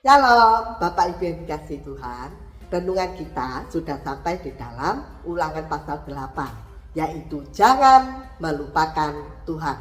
Shalom Bapak Ibu yang dikasihi Tuhan. Renungan kita sudah sampai di dalam Ulangan pasal 8, yaitu jangan melupakan Tuhan.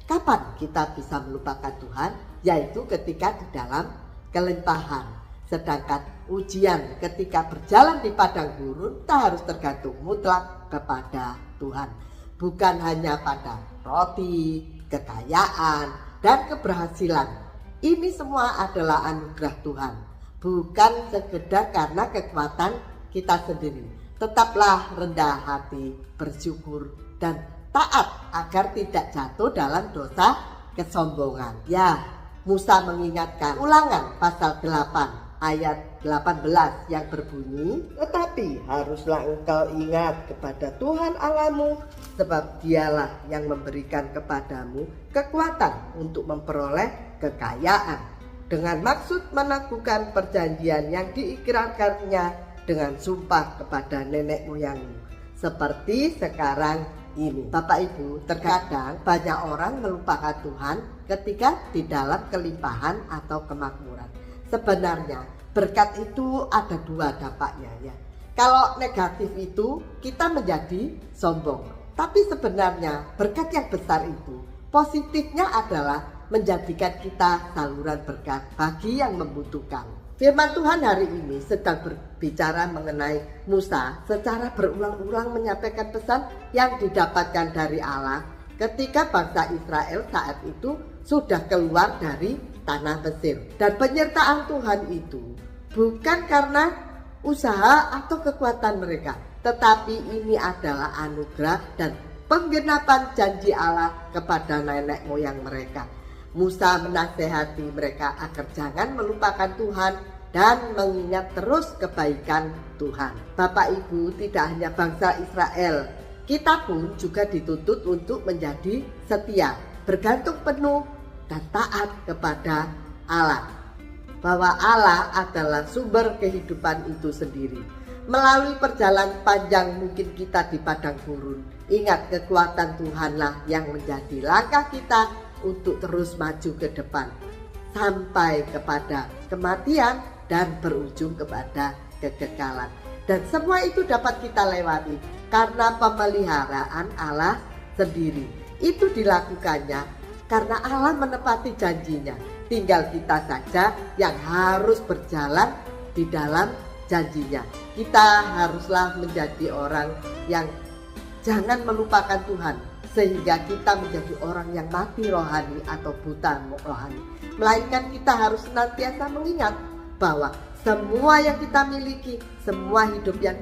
Kapan kita bisa melupakan Tuhan? Yaitu ketika di dalam kelimpahan. Sedangkan ujian ketika berjalan di padang gurun tak harus tergantung mutlak kepada Tuhan. Bukan hanya pada roti, kekayaan, dan keberhasilan. Ini semua adalah anugerah Tuhan, bukan sekedar karena kekuatan kita sendiri. Tetaplah rendah hati, bersyukur, dan taat agar tidak jatuh dalam dosa kesombongan. Ya, Musa mengingatkan Ulangan pasal 8 ayat 18 yang berbunyi, tetapi haruslah engkau ingat kepada Tuhan Allahmu, sebab dialah yang memberikan kepadamu kekuatan untuk memperoleh kekayaan, dengan maksud meneguhkan perjanjian yang diikrarkannya dengan sumpah kepada nenek moyangmu, seperti sekarang ini. Bapak Ibu, terkadang banyak orang melupakan Tuhan ketika di dalam kelimpahan atau kemakmuran. Sebenarnya berkat itu ada dua dampaknya ya. Kalau negatif itu kita menjadi sombong. Tapi sebenarnya berkat yang besar itu positifnya adalah menjadikan kita saluran berkat bagi yang membutuhkan. Firman Tuhan hari ini sedang berbicara mengenai Musa secara berulang-ulang menyampaikan pesan yang didapatkan dari Allah ketika bangsa Israel saat itu sudah keluar dari tanah Mesir. Dan penyertaan Tuhan itu bukan karena usaha atau kekuatan mereka, tetapi ini adalah anugerah dan penggenapan janji Allah kepada nenek moyang mereka. Musa menasehati mereka agar jangan melupakan Tuhan dan mengingat terus kebaikan Tuhan. Bapak Ibu, tidak hanya bangsa Israel, kita pun juga dituntut untuk menjadi setia, bergantung penuh dan taat kepada Allah. Bahwa Allah adalah sumber kehidupan itu sendiri. Melalui perjalanan panjang mungkin kita di padang gurun, ingat kekuatan Tuhanlah yang menjadi langkah kita untuk terus maju ke depan sampai kepada kematian dan berujung kepada kekekalan. Dan semua itu dapat kita lewati karena pemeliharaan Allah sendiri. Itu dilakukannya karena Allah menepati janjinya. Tinggal kita saja yang harus berjalan di dalam janjinya. Kita haruslah menjadi orang yang jangan melupakan Tuhan, sehingga kita menjadi orang yang mati rohani atau buta rohani. Melainkan kita harus senantiasa mengingat bahwa semua yang kita miliki, semua hidup yang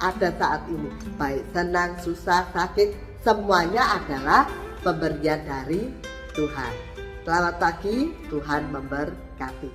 ada saat ini, baik senang, susah, sakit, semuanya adalah pemberian dari Tuhan. Selamat pagi, Tuhan memberkati.